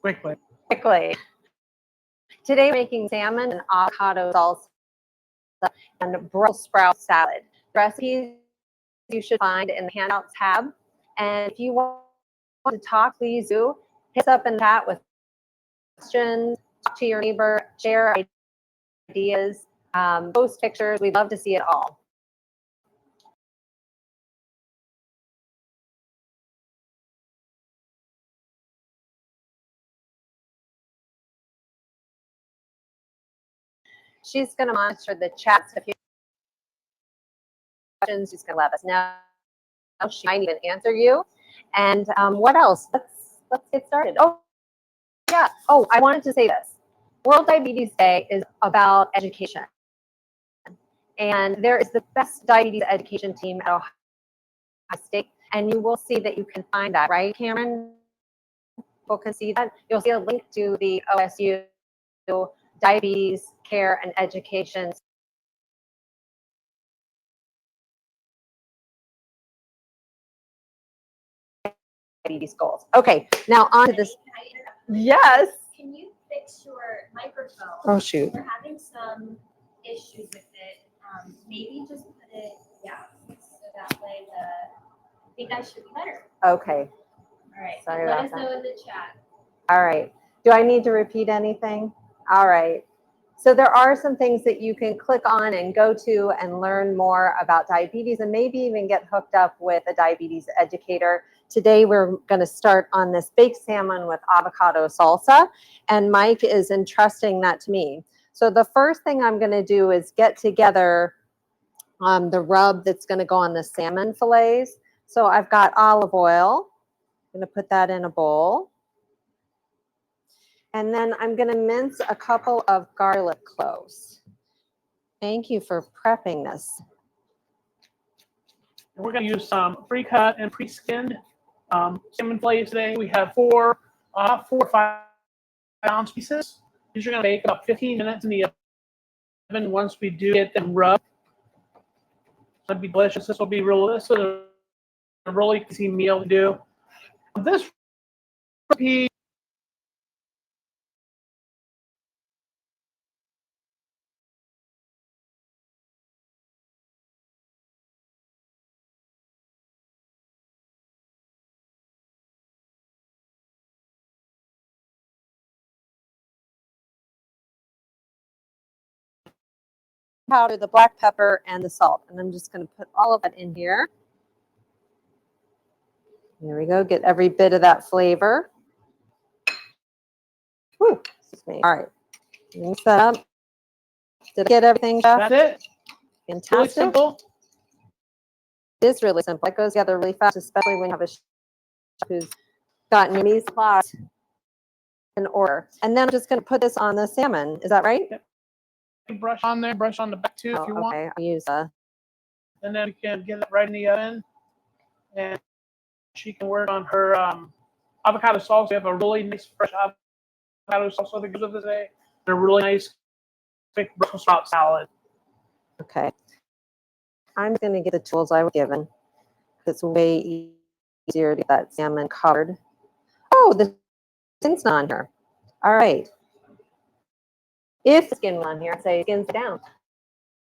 Quickly. Today we're making salmon and avocado salsa and Brussels sprout salad. Recipes you should find in the handout tab. And if you want to talk, please do. Hit us up in the chat with questions, talk to your neighbor, share ideas, post pictures. We'd love to see it all. She's going to monitor the chat. So if you have questions, she's going to let us know. She might even answer you. And what else? Let's get started. Oh, yeah. Oh, I wanted to say this. World Diabetes Day is about education. And there is the best diabetes education team at Ohio State. And you will see that you can find that, right, Cameron? People can see that. You'll see a link to the OSU Diabetes Care and Education diabetes goals. Okay, now on to this. Yes. Can you fix your microphone? Oh, shoot. We're having some issues with it. Maybe just put it down so that way I think I should be better. Okay. All right. Sorry Let about us that. know in the chat. All right. Do I need to repeat anything? All right. So there are some things that you can click on and go to and learn more about diabetes and maybe even get hooked up with a diabetes educator. Today we're going to start on this baked salmon with avocado salsa, and Mike is entrusting that to me. So the first thing I'm going to do is get together the rub that's going to go on the salmon fillets. So I've got olive oil. I'm going to put that in a bowl. And then I'm going to mince a couple of garlic cloves. Thank you for prepping this. And we're going to use some pre-cut and pre-skinned salmon fillets today. We have 4 or 5 ounce pieces. These are going to bake about 15 minutes in the oven once we do get them rubbed. That'd be delicious. This will be a really easy meal to do. This recipe Powder, the black pepper, and the salt. And I'm just going to put all of that in here. There we go. Get every bit of that flavor. Whew, excuse me. All right. Mix that up. Did I get everything, Jeff? That's it. Fantastic. Really simple. It is really simple. It goes together really fast, especially when you have a chef who's gotten these plots in order. And then I'm just going to put this on the salmon. Is that right? Yep. Brush on there, brush on the back too if you want. Okay, I'll use a. And then we can get it right in the oven. And she can work on her avocado salsa. We have a really nice fresh avocado salsa that goes with it today. And a really nice thick Brussels sprout salad. Okay. I'm going to get the tools I was given. It's way easier to get that salmon covered. Oh, the skin's not on here. All right. If the skin was on here, I'd say skin's down.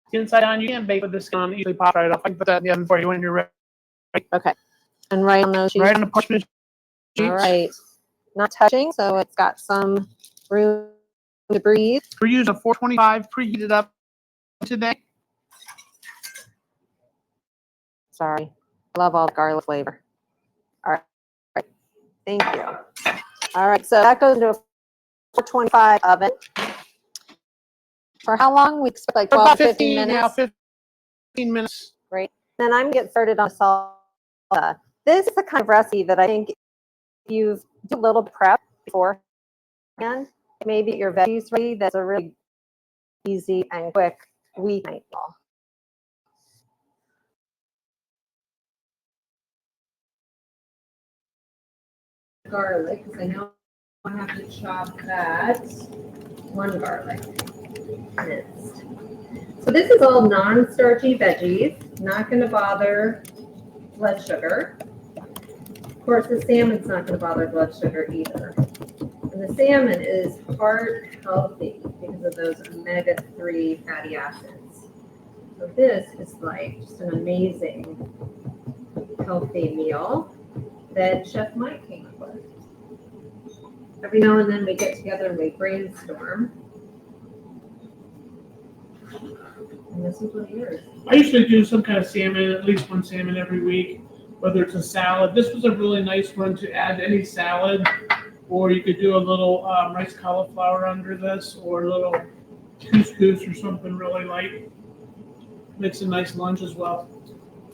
Skin side down, you can bake with the skin on, easily pop right off. I can put that in the oven for you when you're ready. Okay. And right on those sheets. Right on the parchment sheets. All right. Not touching, so it's got some room to breathe. We're using a 425 preheated up today. Sorry. Love all the garlic flavor. All right. Thank you. All right. So that goes into a 425 oven. For how long? We expect like 12 to 15 minutes. Yeah, 15 minutes. Great. Then I'm getting started on salsa. This is the kind of recipe that I think if you do a little prep beforehand, maybe your veggies ready, that's a really easy and quick weeknight meal. Garlic, because I know I have to chop that. 1 garlic minced. So this is all non-starchy veggies, not going to bother blood sugar. Of course, the salmon's not going to bother blood sugar either. And the salmon is heart healthy because of those omega-3 fatty acids. So this is like just an amazing healthy meal that Chef Mike came up with. Every now and then we get together and we brainstorm. And this is what he is. I usually do some kind of salmon, at least one salmon every week, whether it's a salad. This was a really nice one to add to any salad, or you could do a little rice cauliflower under this, or a little couscous or something really light. Makes a nice lunch as well.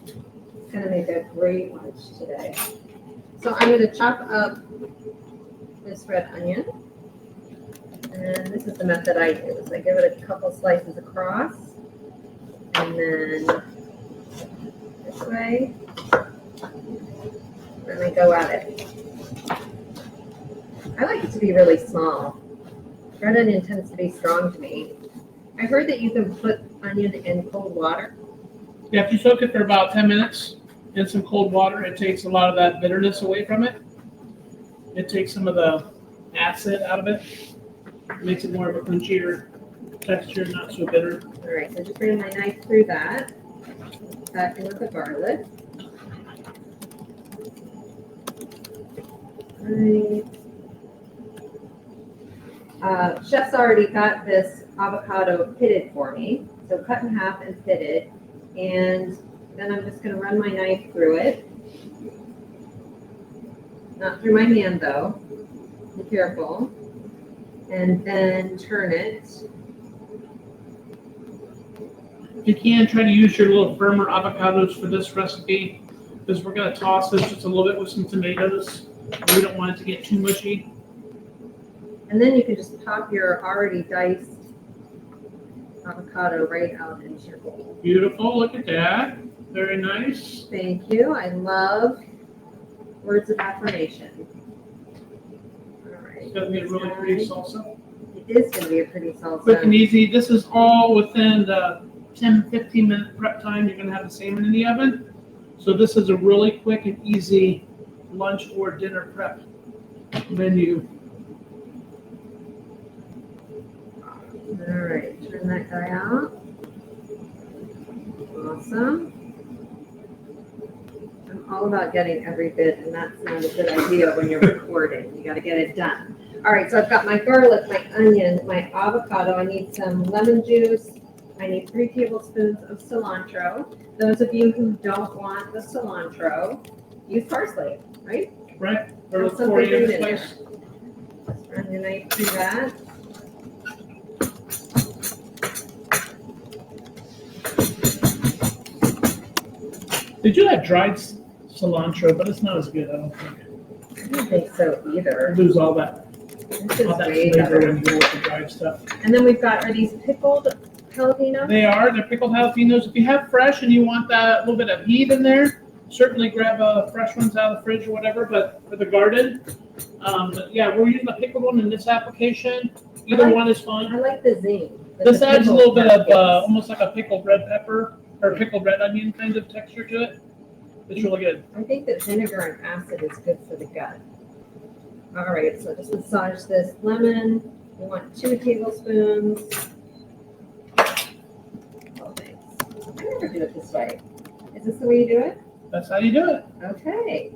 It's gonna make a great lunch today. So I'm gonna chop up this red onion. And this is the method I use. I give it a couple slices across. And then this way. And I go at it. I like it to be really small. Red onion tends to be strong to me. I heard that you can put onion in cold water. Yeah, if you soak it for about 10 minutes in some cold water, it takes a lot of that bitterness away from it. It takes some of the acid out of it. It makes it more of a crunchier texture, not so bitter. All right, so just bring my knife through that. Back in with the garlic. All right. Chef's already got this avocado pitted for me. So cut in half and pitted. And then I'm just going to run my knife through it. Not through my hand though. Be careful. And then turn it. If you can, try to use your little firmer avocados for this recipe, because we're going to toss this just a little bit with some tomatoes. We don't want it to get too mushy. And then you can just pop your already diced avocado right out into your bowl. Beautiful, look at that. Very nice. Thank you. I love words of affirmation. All right. It's going to be a really pretty salsa. It is going to be a pretty salsa. Quick and easy. This is all within the 10-15 minute prep time. You're going to have the salmon in the oven. So this is a really quick and easy lunch or dinner prep menu. All right, turn that guy out. Awesome. I'm all about getting every bit, and that's not a good idea when you're recording. You got to get it done. All right, so I've got my garlic, my onion, my avocado. I need some lemon juice. I need 3 tablespoons of cilantro. Those of you who don't want the cilantro, use parsley, right? Right? Or Put something coriander good in there. spice. Just run your knife through that. They do have dried cilantro, but it's not as good, I don't think. I don't think so either. You lose all that This is way flavor better. when you go with the dried stuff. And then we've got, are these pickled jalapenos? They're pickled jalapenos. If you have fresh and you want that little bit of heat in there, certainly grab fresh ones out of the fridge or whatever, but for the garden. But yeah, we're using a pickled one in this application. Either one is I fine. like the zing. This the adds a pickled little bit of jalapenos. almost like a pickled red pepper or pickled red onion kind of texture to it. It's really good. I think that vinegar and acid is good for the gut. All right, so just massage this lemon. We want 2 tablespoons. Oh, thanks. I never do it this way. Is this the way you do it? That's how you do it. Okay.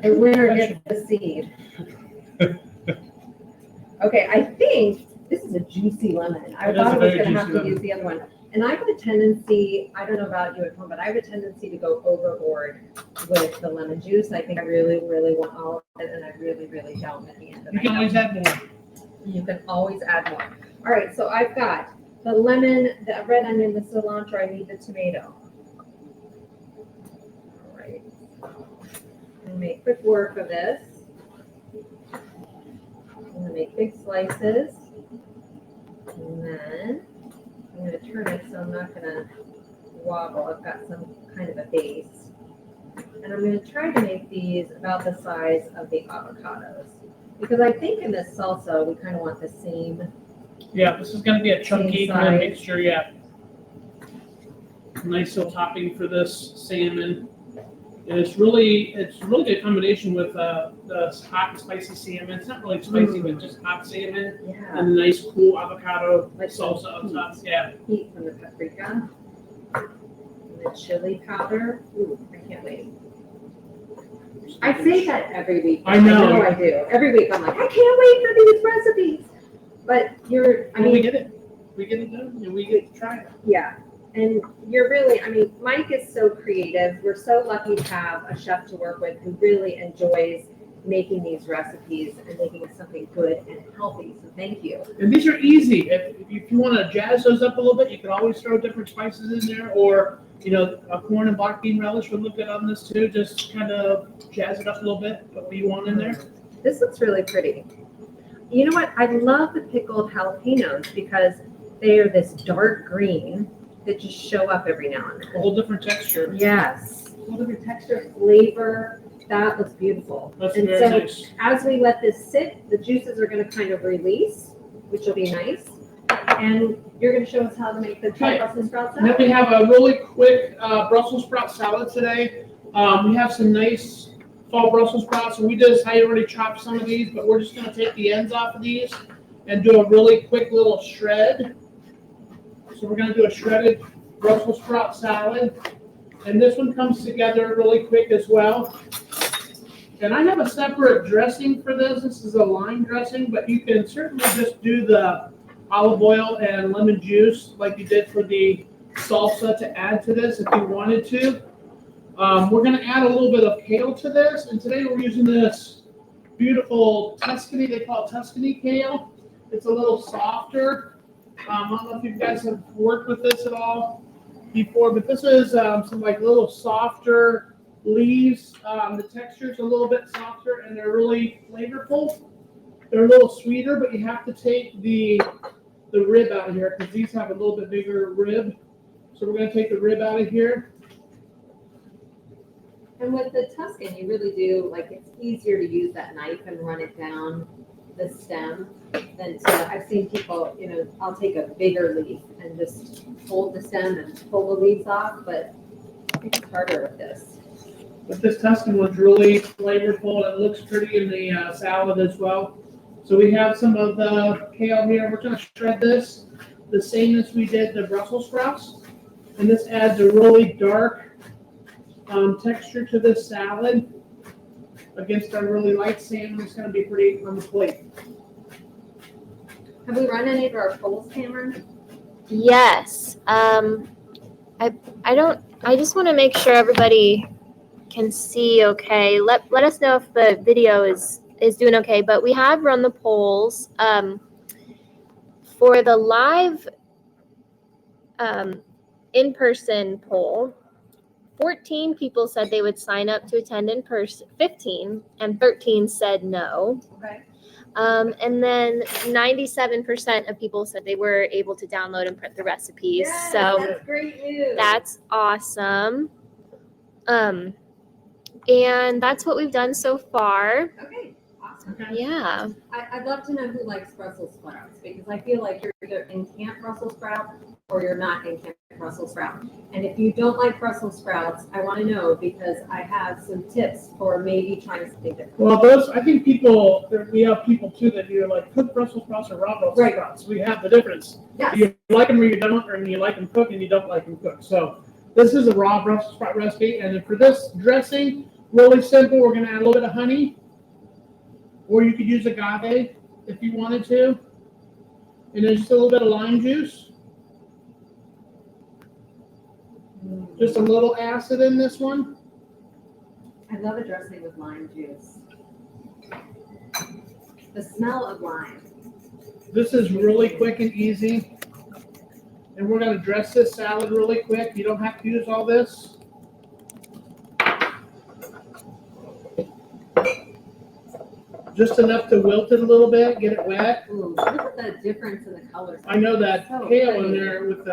The winner gets the seed. Okay, I think this is a juicy lemon. I It is thought a I was very going to have juicy to use the other one. And I have a tendency, I don't know about you at home, but I have a tendency to go overboard with the lemon juice. I think I really, really want all of it, and I really, really don't at the end of You it. can always add more. You can always add more. All right, so I've got the lemon, the red onion, the cilantro, I need the tomato. All right. I'm gonna make quick work of this. I'm gonna make big slices. And then I'm gonna turn it so I'm not gonna wobble. I've got some kind of a base. And I'm gonna try to make these about the size of the avocados. Because I think in this salsa, we kind of want the same. Yeah, this is going to be a chunky Same kind of size. mixture. Yeah. Nice little topping for this salmon. And it's really good combination with the hot and spicy salmon. It's not really spicy, but just hot salmon Yeah. and a nice cool avocado Like salsa on top. Yeah. Heat from the paprika and the chili powder. Ooh, I can't wait. I say that every week. I know. I do. Every week I'm like, I can't wait for these recipes. But We get it. We get it done, and we get to try it. yeah. And you're really, Mike is so creative. We're so lucky to have a chef to work with who really enjoys making these recipes and making it something good and healthy. So thank you. And these are easy. If you want to jazz those up a little bit, you can always throw different spices in there, or a corn and black bean relish would look good on this too. Just kind of jazz it up a little bit. Put what you want in there. This looks really pretty. You know what? I love the pickled jalapenos because they are this dark green that just show up every now and A then. whole different texture. Yes. A whole different texture, flavor. That looks beautiful. That's And very so nice. as we let this sit, the juices are going to kind of release, which will be nice. And you're going to show us how to make the Okay. Brussels sprouts And then we have a really quick Brussels sprout salad today. We have some nice fall Brussels sprouts, and we just I already chopped some of these, but we're just going to take the ends off of these and do a really quick little shred. So we're going to do a shredded Brussels sprout salad, and this one comes together really quick as well. And I have a separate dressing for this. This is a lime dressing, but you can certainly just do the olive oil and lemon juice like you did for the salsa to add to this if you wanted to. We're going to add a little bit of kale to this, and today we're using this beautiful Tuscany, they call it Tuscany kale. It's a little softer. I don't know if you guys have worked with this at all before, but this is some like little softer leaves. The texture's a little bit softer, and they're really flavorful. They're a little sweeter, but you have to take the rib out of here because these have a little bit bigger rib. So we're going to take the rib out of here. And with the Tuscan, you really do, it's easier to use that knife and run it down the stem than to, I've seen people, I'll take a bigger leaf and just hold the stem and pull the leaves off, but I think it's harder with this. But this Tuscan one's really flavorful. It looks pretty in the salad as well. So we have some of the kale here. We're going to shred this the same as we did the Brussels sprouts. And this adds a really dark texture to this salad against our really light salmon. It's going to be pretty on the plate. Have we run any of our polls, Cameron? Yes. I just want to make sure everybody can see okay. Let us know if the video is doing okay, but we have run the polls. For the live in-person poll, 14 people said they would sign up to attend in person, 15, and 13 said no. Okay. And then 97% of people said they were able to download and print the recipes. Yes, So that's great news. that's awesome. And that's what we've done so far. Okay, awesome. Okay. Yeah. I'd love to know who likes Brussels sprouts because I feel like you're either in Camp Brussels sprout or you're not in Camp Brussels sprout. And if you don't like Brussels sprouts, I want to know because I have some tips for maybe trying something different. Well, I think we have people too that do like cooked Brussels sprouts or raw Brussels sprouts. We have the difference. Yes. You like them or you don't, or you like them cooked and you don't like them cooked. So this is a raw Brussels sprout recipe. And then for this dressing, really simple, we're going to add a little bit of honey, or you could use agave if you wanted to. And then just a little bit of lime juice. Just a little acid in this one. I love a dressing with lime juice. The smell of lime. This is really quick and easy. And we're going to dress this salad really quick. You don't have to use all this. Just enough to wilt it a little bit, get it wet. Ooh, look at the difference in the colors. I know that So kale in pretty. there with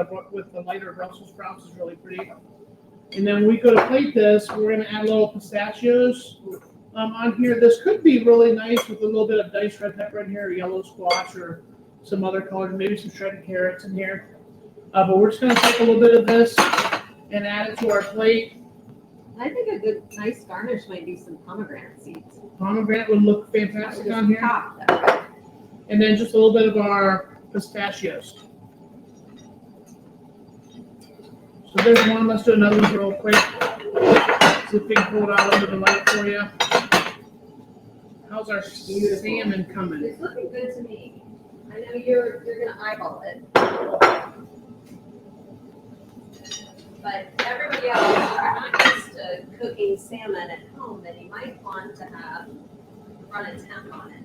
the lighter Brussels sprouts is really pretty. And then we go to plate this. We're going to add a little pistachios on here. This could be really nice with a little bit of diced red pepper in here, or yellow squash, or some other colors, maybe some shredded carrots in here. But we're just going to take a little bit of this and add it to our plate. I think a good, nice garnish might be some pomegranate seeds. Pomegranate would look fantastic on here. Pop that way. And then just a little bit of our pistachios. So there's one. Let's do another one real quick. See if we can pull it out under the light for you. How's our salmon coming? It's looking good to me. I know you're gonna eyeball it. But everybody else, if you're not used to cooking salmon at home, then you might want to run a temp on it.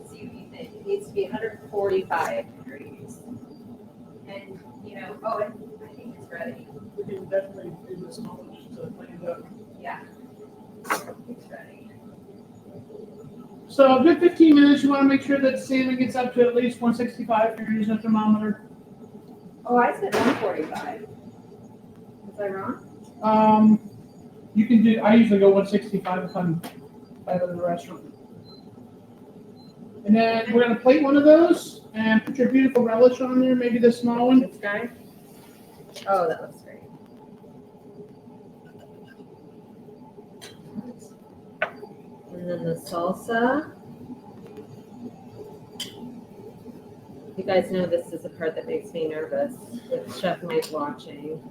See what you think. It needs to be 145 degrees. And, I think it's ready. We can definitely do this one to clean it up. Yeah. It's ready. So a good 15 minutes. You want to make sure that salmon gets up to at least 165 if you're using a thermometer. Oh, I said 145. Was I wrong? You can do. I usually go 165 if I'm out of the restaurant. And then we're gonna plate one of those and put your beautiful relish on there. Maybe the small one. This guy? Oh, that looks great. And then the salsa. You guys know this is the part that makes me nervous with Chef Mike watching.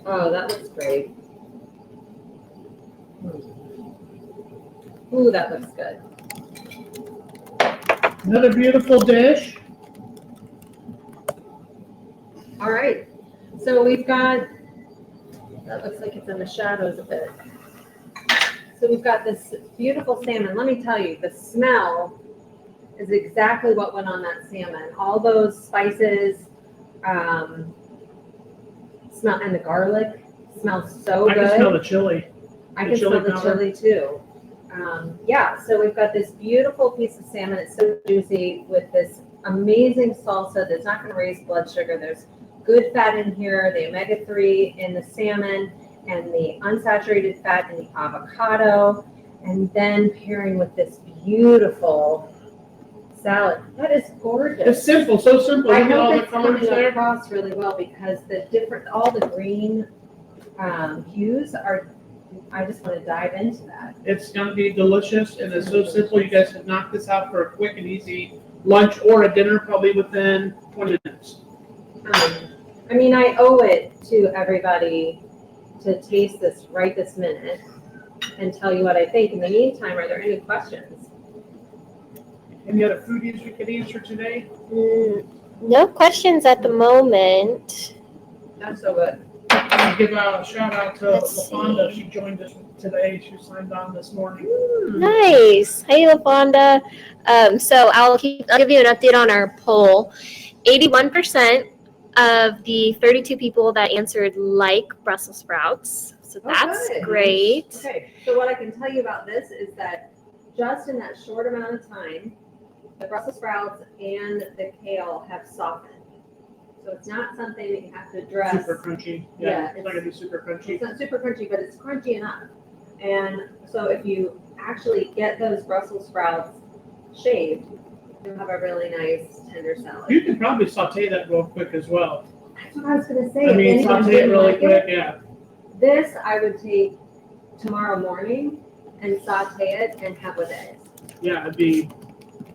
Oh, that looks great. Ooh, that looks good. Another beautiful dish. All right. So we've got, that looks like it's in the shadows a bit. So we've got this beautiful salmon. Let me tell you, the smell is exactly what went on that salmon. All those spices, smell, and the garlic smells so I good. can smell the chili. I the can chili smell the powder. chili too. Yeah, so we've got this beautiful piece of salmon. It's so juicy with this amazing salsa that's not going to raise blood sugar. There's good fat in here, the omega-3 in the salmon, and the unsaturated fat in the avocado, and then pairing with this beautiful salad. That is gorgeous. It's simple, so simple. I Look at all hope the it's colors coming there. across really well because all the green hues are, I just want to dive into that. It's gonna be delicious and it's so simple. You guys can knock this out for a quick and easy lunch or a dinner, probably within 20 minutes. I mean, I owe it to everybody to taste this right this minute and tell you what I think. In the meantime, are there any questions? Any other foodies we could answer today? No questions at the moment. That's so good. I'll give a shout out to Let's LaFonda. see. She joined us today. She signed on this morning. Nice. Hey, LaFonda. So I'll give you an update on our poll. 81% of the 32 people that answered like Brussels sprouts. So that's good. great. Okay, so what I can tell you about this is that just in that short amount of time, the Brussels sprouts and the kale have softened. So it's not something that you have to dress. Super crunchy. Yeah, It's not gonna be super crunchy. It's not super crunchy, but it's crunchy enough. And so if you actually get those Brussels sprouts shaved, you'll have a really nice tender salad. You can probably saute that real quick as well. That's what I was gonna say. I If mean, anyone saute it didn't really like quick. Yeah. This I would take tomorrow morning and saute it and have with eggs. Yeah, it'd be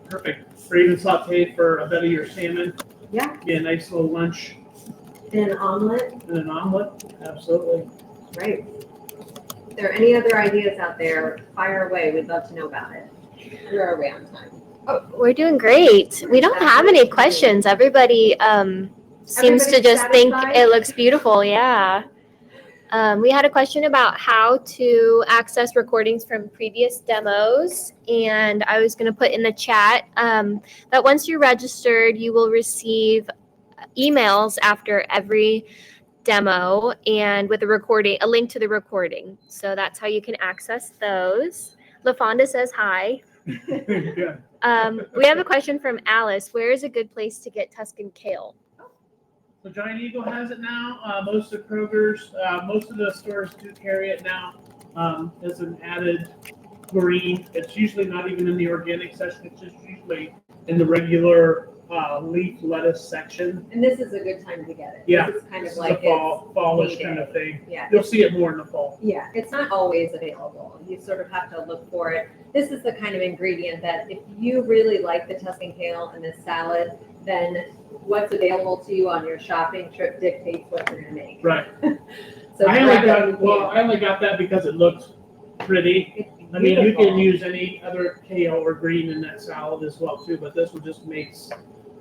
perfect. Or even saute for a bit of your salmon. Yeah. Be a nice little lunch And an omelet. and an omelet. Absolutely. Right. If there are any other ideas out there, fire away. We'd love to know about it. Where are we on time? Oh, we're doing great. We don't have any questions. Everybody seems to Everybody's just think satisfied? it looks beautiful. Yeah. We had a question about how to access recordings from previous demos, and I was going to put in the chat that once you're registered, you will receive emails after every demo and with a link to the recording. So that's how you can access those. LaFonda says hi. Yeah. We have a question from Alice. Where is a good place to get Tuscan kale? So Giant Eagle has it now. Most of Kroger's, most of the stores do carry it now as an added green. It's usually not even in the organic section. It's just usually in the regular leaf lettuce section. And this is a good time to get it. Yeah, This is kind this of is like a fallish heyday. kind of thing. Yeah. You'll see it more in the fall. Yeah, it's not always available. You sort of have to look for it. This is the kind of ingredient that if you really like the Tuscan kale and this salad, then what's available to you on your shopping trip dictates what you're gonna make. Right. So I grab only what you got I only got that because it looked pretty. It's I mean, you can beautiful. use any other kale or green in that salad as well too, but this one just makes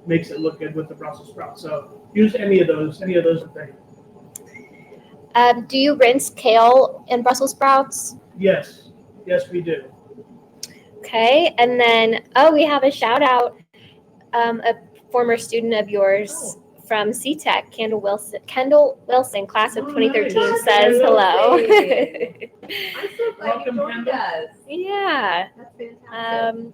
it look good with the Brussels sprouts. So use any of those are things. Do you rinse kale and Brussels sprouts? Yes, we do. Okay, and then we have a shout out. A former student of yours from CTEC, Kendall Wilson, class of Oh, 2013, nice. says hello. I'm so glad Welcome, you joined Kendall. us. Yeah. That's fantastic.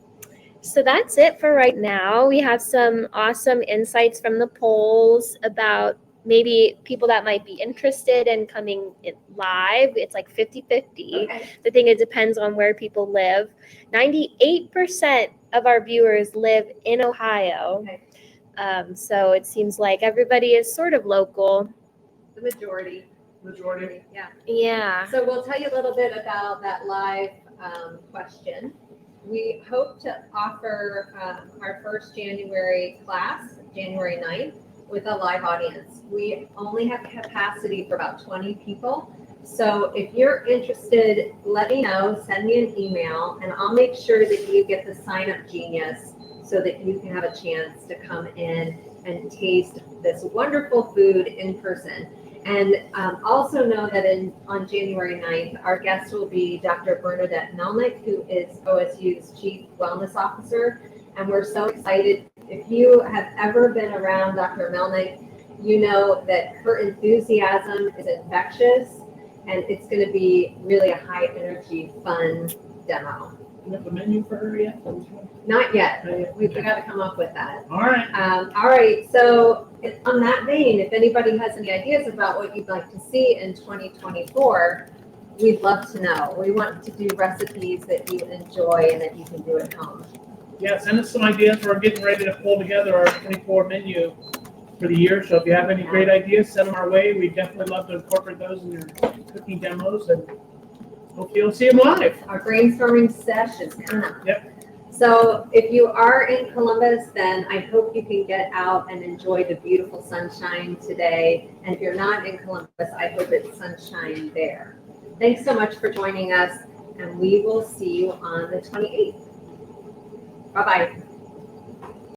So that's it for right now. We have some awesome insights from the polls about maybe people that might be interested in coming live. It's like 50-50. Okay. The thing, it depends on where people live. 98% of our viewers live in Ohio. Okay. So it seems like everybody is sort of local. The majority. Yeah. Yeah. So we'll tell you a little bit about that live question. We hope to offer our first January class, January 9th, with a live audience. We only have capacity for about 20 people. So if you're interested, let me know, send me an email, and I'll make sure that you get the sign-up genius so that you can have a chance to come in and taste this wonderful food in person. And also know that on January 9th, our guest will be Dr. Bernadette Melnick, who is OSU's Chief Wellness Officer. And we're so excited. If you have ever been around Dr. Melnick, you know that her enthusiasm is infectious, and it's going to be really a high energy, fun demo. You have a menu for her yet? Not yet. We've got to come up with that. All right. All right. So on that vein, if anybody has any ideas about what you'd like to see in 2024, we'd love to know. We want to do recipes that you enjoy and that you can do at home. Yeah, send us some ideas. We're getting ready to pull together our 24 menu for the year. So if you have any great ideas, send them our way. We'd definitely love to incorporate those in your cooking demos, and hope you'll see them live. Our brainstorming sessions coming up. Yep. So if you are in Columbus, then I hope you can get out and enjoy the beautiful sunshine today. And if you're not in Columbus, I hope it's sunshine there. Thanks so much for joining us, and we will see you on the 28th. Bye-bye.